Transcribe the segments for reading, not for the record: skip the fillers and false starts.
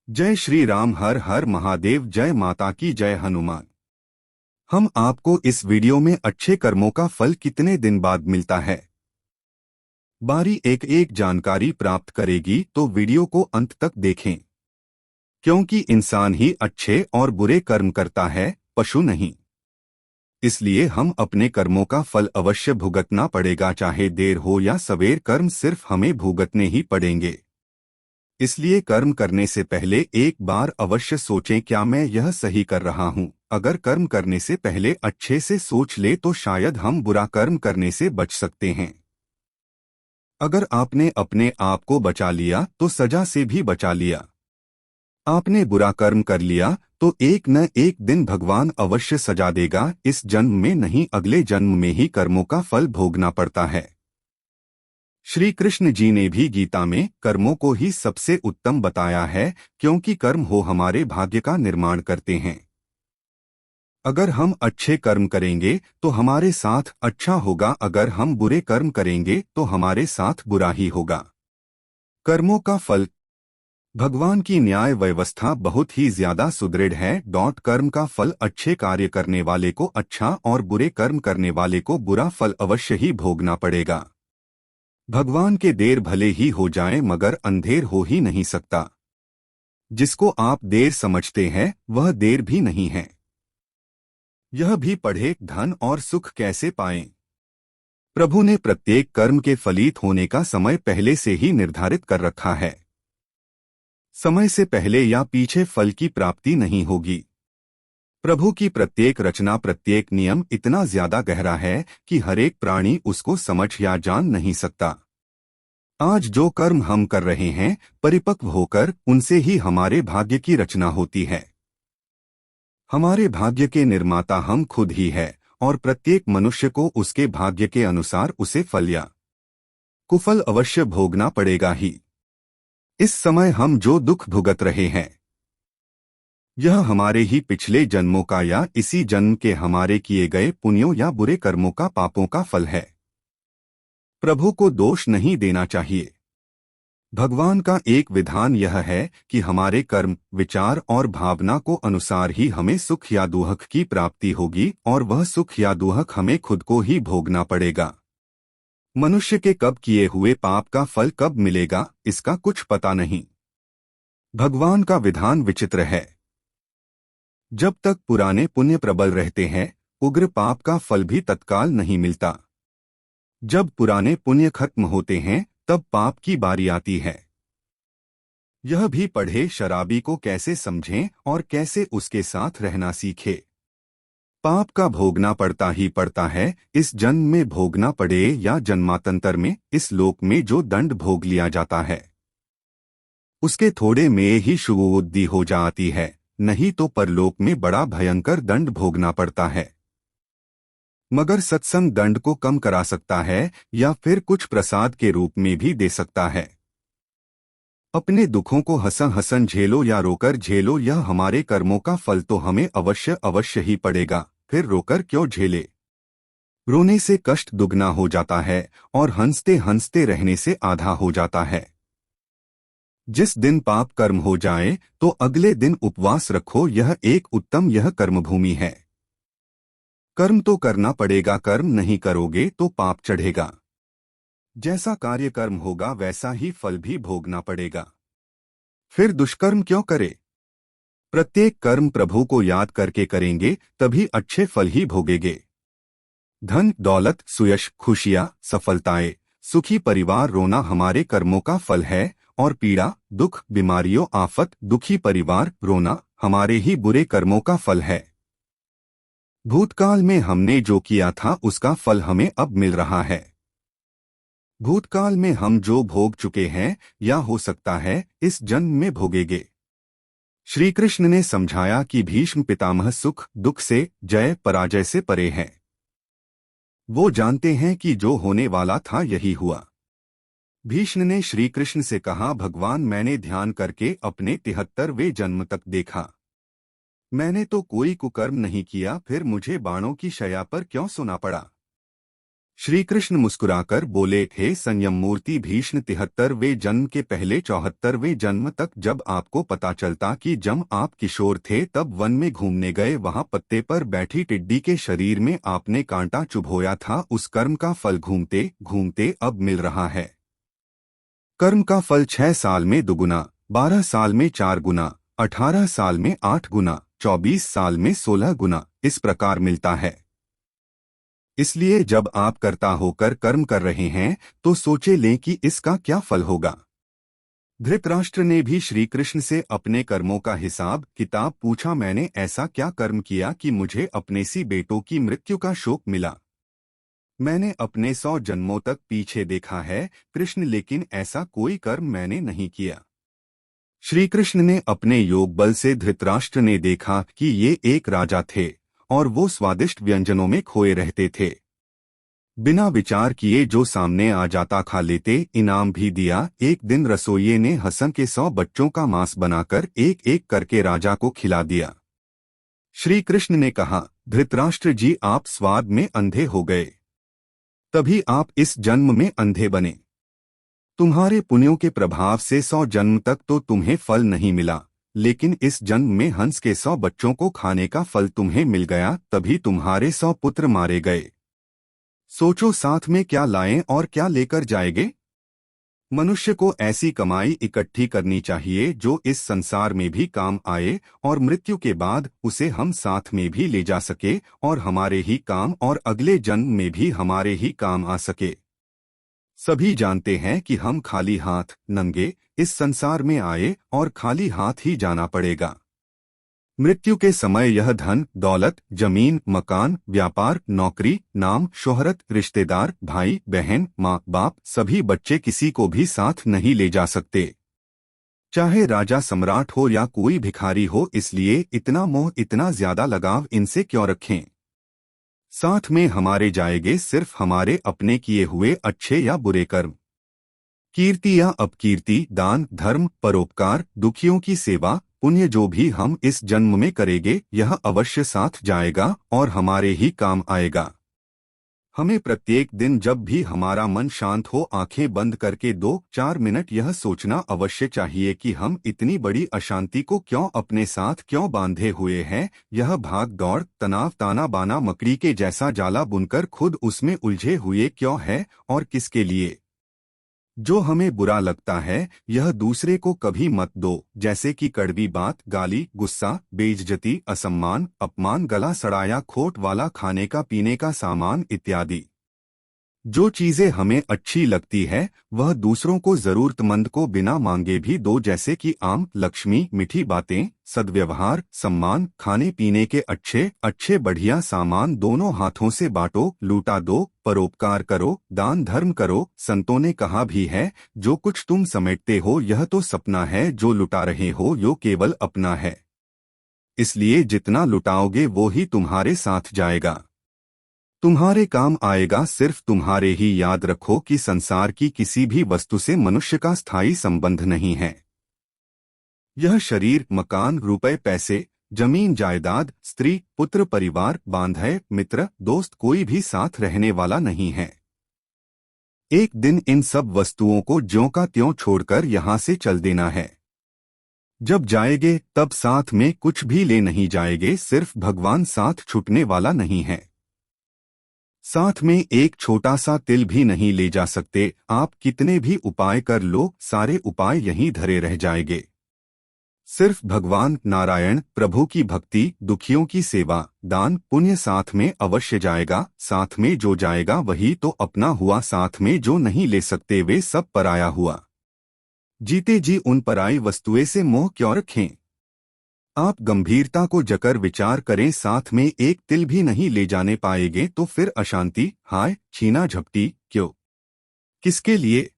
जय श्री राम। हर हर महादेव। जय माता की जय हनुमान। हम आपको इस वीडियो में अच्छे कर्मों का फल कितने दिन बाद मिलता है, बारी एक एक जानकारी प्राप्त करेगी, तो वीडियो को अंत तक देखें, क्योंकि इंसान ही अच्छे और बुरे कर्म करता है, पशु नहीं। इसलिए हम अपने कर्मों का फल अवश्य भुगतना पड़ेगा, चाहे देर हो या सवेर, कर्म सिर्फ हमें भुगतने ही पड़ेंगे। इसलिए कर्म करने से पहले एक बार अवश्य सोचें, क्या मैं यह सही कर रहा हूं। अगर कर्म करने से पहले अच्छे से सोच ले तो शायद हम बुरा कर्म करने से बच सकते हैं। अगर आपने अपने आप को बचा लिया तो सजा से भी बचा लिया। आपने बुरा कर्म कर लिया तो एक न एक दिन भगवान अवश्य सजा देगा। इस जन्म में नहीं, अगले जन्म में ही कर्मों का फल भोगना पड़ता है। श्री कृष्ण जी ने भी गीता में कर्मों को ही सबसे उत्तम बताया है, क्योंकि कर्म हो हमारे भाग्य का निर्माण करते हैं। अगर हम अच्छे कर्म करेंगे तो हमारे साथ अच्छा होगा, अगर हम बुरे कर्म करेंगे तो हमारे साथ बुरा ही होगा। कर्मों का फल। भगवान की न्याय व्यवस्था बहुत ही ज्यादा सुदृढ़ है। कर्म का फल अच्छे कार्य करने वाले को अच्छा और बुरे कर्म करने वाले को बुरा फल अवश्य ही भोगना पड़ेगा। भगवान के देर भले ही हो जाए मगर अंधेर हो ही नहीं सकता। जिसको आप देर समझते हैं वह देर भी नहीं है। यह भी पढ़े, धन और सुख कैसे पाएं। प्रभु ने प्रत्येक कर्म के फलित होने का समय पहले से ही निर्धारित कर रखा है। समय से पहले या पीछे फल की प्राप्ति नहीं होगी। प्रभु की प्रत्येक रचना, प्रत्येक नियम इतना ज्यादा गहरा है कि हर एक प्राणी उसको समझ या जान नहीं सकता। आज जो कर्म हम कर रहे हैं, परिपक्व होकर उनसे ही हमारे भाग्य की रचना होती है। हमारे भाग्य के निर्माता हम खुद ही है और प्रत्येक मनुष्य को उसके भाग्य के अनुसार उसे फल या कुफल अवश्य भोगना पड़ेगा ही। इस समय हम जो दुख भुगत रहे हैं, यह हमारे ही पिछले जन्मों का या इसी जन्म के हमारे किए गए पुण्यों या बुरे कर्मों का, पापों का फल है। प्रभु को दोष नहीं देना चाहिए। भगवान का एक विधान यह है कि हमारे कर्म, विचार और भावना को अनुसार ही हमें सुख या दुख की प्राप्ति होगी, और वह सुख या दुख हमें खुद को ही भोगना पड़ेगा। मनुष्य के कब किए हुए पाप का फल कब मिलेगा, इसका कुछ पता नहीं। भगवान का विधान विचित्र है। जब तक पुराने पुण्य प्रबल रहते हैं, उग्र पाप का फल भी तत्काल नहीं मिलता। जब पुराने पुण्य खत्म होते हैं तब पाप की बारी आती है। यह भी पढ़े, शराबी को कैसे समझें और कैसे उसके साथ रहना सीखे। पाप का भोगना पड़ता ही पड़ता है, इस जन्म में भोगना पड़े या जन्मांतर में। इस लोक में जो दंड भोग लिया जाता है उसके थोड़े में ही शुभबुद्धि हो जाती है, नहीं तो परलोक में बड़ा भयंकर दंड भोगना पड़ता है। मगर सत्संग दंड को कम करा सकता है या फिर कुछ प्रसाद के रूप में भी दे सकता है। अपने दुखों को हंसन हंसन झेलो या रोकर झेलो, यह हमारे कर्मों का फल तो हमें अवश्य अवश्य ही पड़ेगा। फिर रोकर क्यों झेले। रोने से कष्ट दुगना हो जाता है और हंसते हंसते रहने से आधा हो जाता है। जिस दिन पाप कर्म हो जाए तो अगले दिन उपवास रखो, यह एक उत्तम, यह कर्मभूमि है। कर्म तो करना पड़ेगा, कर्म नहीं करोगे तो पाप चढ़ेगा। जैसा कार्य कर्म होगा वैसा ही फल भी भोगना पड़ेगा। फिर दुष्कर्म क्यों करे। प्रत्येक कर्म प्रभु को याद करके करेंगे तभी अच्छे फल ही भोगेंगे। धन, दौलत, सुयश, खुशियां, सफलताएं, सुखी परिवार, रोना हमारे कर्मों का फल है, और पीड़ा, दुख, बीमारियों, आफत, दुखी परिवार, रोना हमारे ही बुरे कर्मों का फल है। भूतकाल में हमने जो किया था उसका फल हमें अब मिल रहा है। भूतकाल में हम जो भोग चुके हैं या हो सकता है इस जन्म में भोगेंगे। श्री कृष्ण ने समझाया कि भीष्म पितामह सुख दुख से, जय पराजय से परे हैं। वो जानते हैं कि जो होने वाला था यही हुआ। भीष्म ने श्री कृष्ण से कहा, भगवान मैंने ध्यान करके अपने 73वें जन्म तक देखा। मैंने तो कोई कुकर्म नहीं किया, फिर मुझे बाणों की शैया पर क्यों सोना पड़ा। श्री कृष्ण मुस्कुराकर बोले, हे संयम मूर्ति भीष्म, 73वें जन्म के पहले 74वें जन्म तक जब आपको पता चलता कि जब आप किशोर थे तब वन में घूमने गए, वहां पत्ते पर बैठी टिड्डी के शरीर में आपने कांटा चुभोया था, उस कर्म का फल घूमते घूमते अब मिल रहा है। कर्म का फल 6 साल में दुगुना, 12 साल में 4 गुना, 18 साल में 8 गुना, 24 साल में 16 गुना इस प्रकार मिलता है। इसलिए जब आप कर्ता होकर कर्म कर रहे हैं तो सोचे लें कि इसका क्या फल होगा। धृतराष्ट्र ने भी श्री कृष्ण से अपने कर्मों का हिसाब किताब पूछा, मैंने ऐसा क्या कर्म किया कि मुझे अपने सी बेटों की मृत्यु का शोक मिला। मैंने अपने 100 जन्मों तक पीछे देखा है कृष्ण, लेकिन ऐसा कोई कर्म मैंने नहीं किया। श्री कृष्ण ने अपने योग बल से धृतराष्ट्र ने देखा कि ये एक राजा थे और वो स्वादिष्ट व्यंजनों में खोए रहते थे। बिना विचार किए जो सामने आ जाता खा लेते, इनाम भी दिया। एक दिन रसोइये ने हसन के 100 बच्चों का मांस बनाकर एक एक करके राजा को खिला दिया। श्री कृष्ण ने कहा, धृतराष्ट्र जी आप स्वाद में अंधे हो गए, तभी आप इस जन्म में अंधे बने। तुम्हारे पुण्यों के प्रभाव से 100 जन्म तक तो तुम्हें फल नहीं मिला, लेकिन इस जन्म में हंस के 100 बच्चों को खाने का फल तुम्हें मिल गया, तभी तुम्हारे 100 पुत्र मारे गए। सोचो साथ में क्या लाएं और क्या लेकर जाएंगे। मनुष्य को ऐसी कमाई इकट्ठी करनी चाहिए जो इस संसार में भी काम आए और मृत्यु के बाद उसे हम साथ में भी ले जा सके और हमारे ही काम और अगले जन्म में भी हमारे ही काम आ सके। सभी जानते हैं कि हम खाली हाथ नंगे इस संसार में आए और खाली हाथ ही जाना पड़ेगा। मृत्यु के समय यह धन दौलत जमीन मकान व्यापार नौकरी नाम शोहरत रिश्तेदार भाई बहन माँ बाप सभी बच्चे किसी को भी साथ नहीं ले जा सकते, चाहे राजा सम्राट हो या कोई भिखारी हो। इसलिए इतना मोह इतना ज्यादा लगाव इनसे क्यों रखें। साथ में हमारे जाएंगे सिर्फ हमारे अपने किए हुए अच्छे या बुरे कर्म, कीर्ति या अपकीर्ति, दान धर्म परोपकार दुखियों की सेवा पुण्य जो भी हम इस जन्म में करेंगे यह अवश्य साथ जाएगा और हमारे ही काम आएगा। हमें प्रत्येक दिन जब भी हमारा मन शांत हो आंखें बंद करके 2-4 मिनट यह सोचना अवश्य चाहिए कि हम इतनी बड़ी अशांति को क्यों अपने साथ क्यों बांधे हुए हैं। यह भाग दौड़ तनाव ताना बाना मकड़ी के जैसा जाला बुनकर खुद उसमें उलझे हुए क्यों है और किसके लिए। जो हमें बुरा लगता है यह दूसरे को कभी मत दो, जैसे कि कड़वी बात गाली गुस्सा बेइज्जती असम्मान अपमान गला सड़ाया खोट वाला खाने का पीने का सामान इत्यादि। जो चीजें हमें अच्छी लगती है वह दूसरों को जरूरतमंद को बिना मांगे भी दो, जैसे कि आम लक्ष्मी मीठी बातें सद्व्यवहार सम्मान खाने पीने के अच्छे अच्छे बढ़िया सामान दोनों हाथों से बांटो लूटा दो परोपकार करो दान धर्म करो। संतों ने कहा भी है जो कुछ तुम समेटते हो यह तो सपना है, जो लुटा रहे हो यो केवल अपना है। इसलिए जितना लुटाओगे वो ही तुम्हारे साथ जाएगा, तुम्हारे काम आएगा। सिर्फ तुम्हारे ही याद रखो कि संसार की किसी भी वस्तु से मनुष्य का स्थायी संबंध नहीं है। यह शरीर मकान रुपए पैसे जमीन जायदाद स्त्री पुत्र परिवार बांधे मित्र दोस्त कोई भी साथ रहने वाला नहीं है। एक दिन इन सब वस्तुओं को ज्यों का त्यों छोड़कर यहाँ से चल देना है। जब जाएंगे तब साथ में कुछ भी ले नहीं जाएंगे, सिर्फ भगवान साथ छूटने वाला नहीं है। साथ में एक छोटा सा तिल भी नहीं ले जा सकते। आप कितने भी उपाय कर लो सारे उपाय यहीं धरे रह जाएंगे। सिर्फ भगवान नारायण प्रभु की भक्ति दुखियों की सेवा दान पुण्य साथ में अवश्य जाएगा। साथ में जो जाएगा वही तो अपना हुआ, साथ में जो नहीं ले सकते वे सब पराया हुआ। जीते जी उन पराई वस्तुएं से मोह क्यों रखें। आप गंभीरता को जकर विचार करें, साथ में एक तिल भी नहीं ले जाने पाएंगे तो फिर अशांति हाय छीना झपटी क्यों, किसके लिए।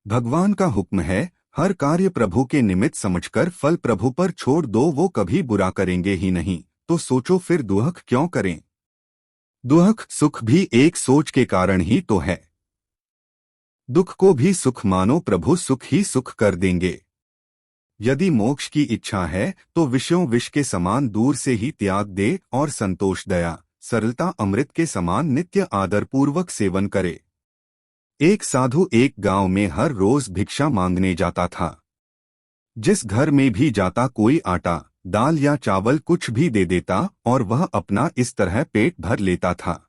भगवान का हुक्म है हर कार्य प्रभु के निमित्त समझकर फल प्रभु पर छोड़ दो, वो कभी बुरा करेंगे ही नहीं, तो सोचो फिर दुहक क्यों करें। दुहक सुख भी एक सोच के कारण ही तो है। दुख को भी सुख मानो, प्रभु सुख ही सुख कर देंगे। यदि मोक्ष की इच्छा है तो विषयों विष के समान दूर से ही त्याग दे और संतोष दया सरलता अमृत के समान नित्य आदरपूर्वक सेवन करे। एक साधु एक गांव में हर रोज भिक्षा मांगने जाता था। जिस घर में भी जाता कोई आटा, दाल या चावल कुछ भी दे देता और वह अपना इस तरह पेट भर लेता था।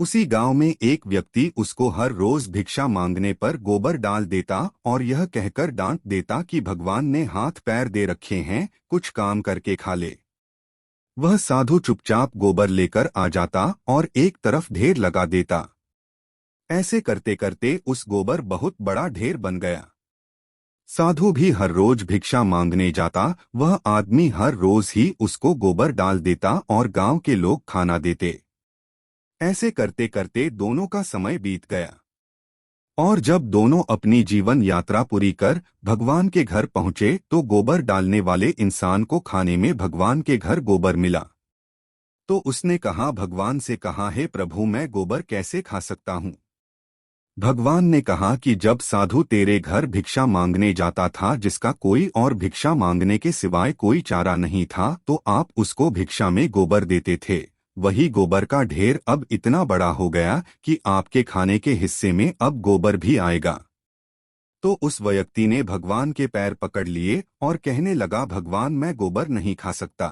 उसी गांव में एक व्यक्ति उसको हर रोज भिक्षा मांगने पर गोबर डाल देता और यह कहकर डांट देता कि भगवान ने हाथ पैर दे रखे हैं, कुछ काम करके खा ले। वह साधु चुपचाप गोबर लेकर आ जाता और एक तरफ ढेर लगा देता। ऐसे करते करते उस गोबर बहुत बड़ा ढेर बन गया। साधु भी हर रोज भिक्षा मांगने जाता, वह आदमी हर रोज ही उसको गोबर डाल देता और गांव के लोग खाना देते। ऐसे करते करते दोनों का समय बीत गया और जब दोनों अपनी जीवन यात्रा पूरी कर भगवान के घर पहुंचे तो गोबर डालने वाले इंसान को खाने में भगवान के घर गोबर मिला। तो उसने कहा, भगवान से कहा, हे प्रभु, मैं गोबर कैसे खा सकता हूँ? भगवान ने कहा कि जब साधु तेरे घर भिक्षा मांगने जाता था, जिसका कोई और भिक्षा मांगने के सिवाय कोई चारा नहीं था, तो आप उसको भिक्षा में गोबर देते थे। वही गोबर का ढेर अब इतना बड़ा हो गया कि आपके खाने के हिस्से में अब गोबर भी आएगा। तो उस व्यक्ति ने भगवान के पैर पकड़ लिए और कहने लगा, भगवान, मैं गोबर नहीं खा सकता,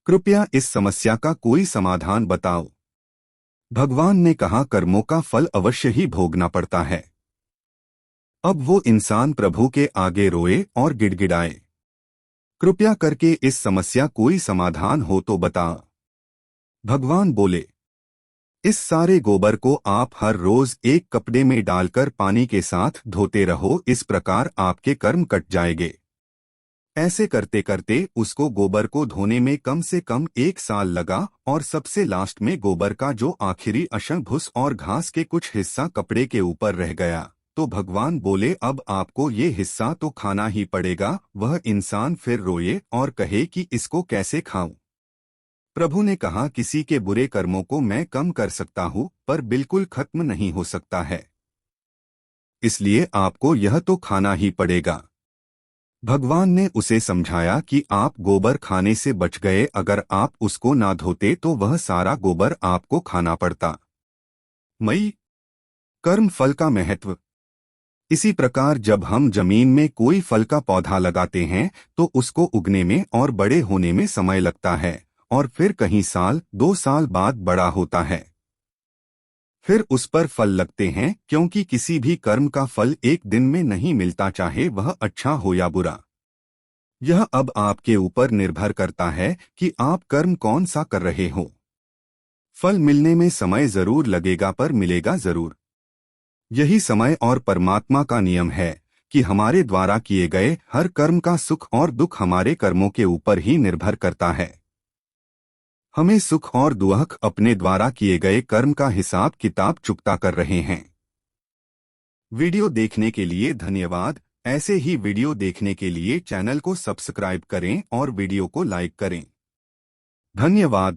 कृपया इस समस्या का कोई समाधान बताओ। भगवान ने कहा, कर्मों का फल अवश्य ही भोगना पड़ता है। अब वो इंसान प्रभु के आगे रोए और गिड़गिड़ाए, कृपया करके इस समस्या कोई समाधान हो तो बता। भगवान बोले, इस सारे गोबर को आप हर रोज एक कपड़े में डालकर पानी के साथ धोते रहो, इस प्रकार आपके कर्म कट जाएंगे। ऐसे करते करते उसको गोबर को धोने में कम से कम 1 साल लगा और सबसे लास्ट में गोबर का जो आखिरी अंश भूस और घास के कुछ हिस्सा कपड़े के ऊपर रह गया। तो भगवान बोले, अब आपको ये हिस्सा तो खाना ही पड़ेगा। वह इंसान फिर रोए और कहे कि इसको कैसे खाऊं? प्रभु ने कहा, किसी के बुरे कर्मों को मैं कम कर सकता हूँ पर बिल्कुल खत्म नहीं हो सकता है, इसलिए आपको यह तो खाना ही पड़ेगा। भगवान ने उसे समझाया कि आप गोबर खाने से बच गए, अगर आप उसको ना धोते तो वह सारा गोबर आपको खाना पड़ता। मई कर्म फल का महत्व। इसी प्रकार जब हम जमीन में कोई फल का पौधा लगाते हैं तो उसको उगने में और बड़े होने में समय लगता है और फिर कहीं साल 2 साल बाद बड़ा होता है। फिर उस पर फल लगते हैं, क्योंकि किसी भी कर्म का फल एक दिन में नहीं मिलता, चाहे वह अच्छा हो या बुरा। यह अब आपके ऊपर निर्भर करता है कि आप कर्म कौन सा कर रहे हो। फल मिलने में समय जरूर लगेगा पर मिलेगा जरूर। यही समय और परमात्मा का नियम है कि हमारे द्वारा किए गए हर कर्म का सुख और दुख हमारे कर्मों के ऊपर ही निर्भर करता है। हमें सुख और दुख अपने द्वारा किए गए कर्म का हिसाब किताब चुकता कर रहे हैं। वीडियो देखने के लिए धन्यवाद। ऐसे ही वीडियो देखने के लिए चैनल को सब्सक्राइब करें और वीडियो को लाइक करें। धन्यवाद।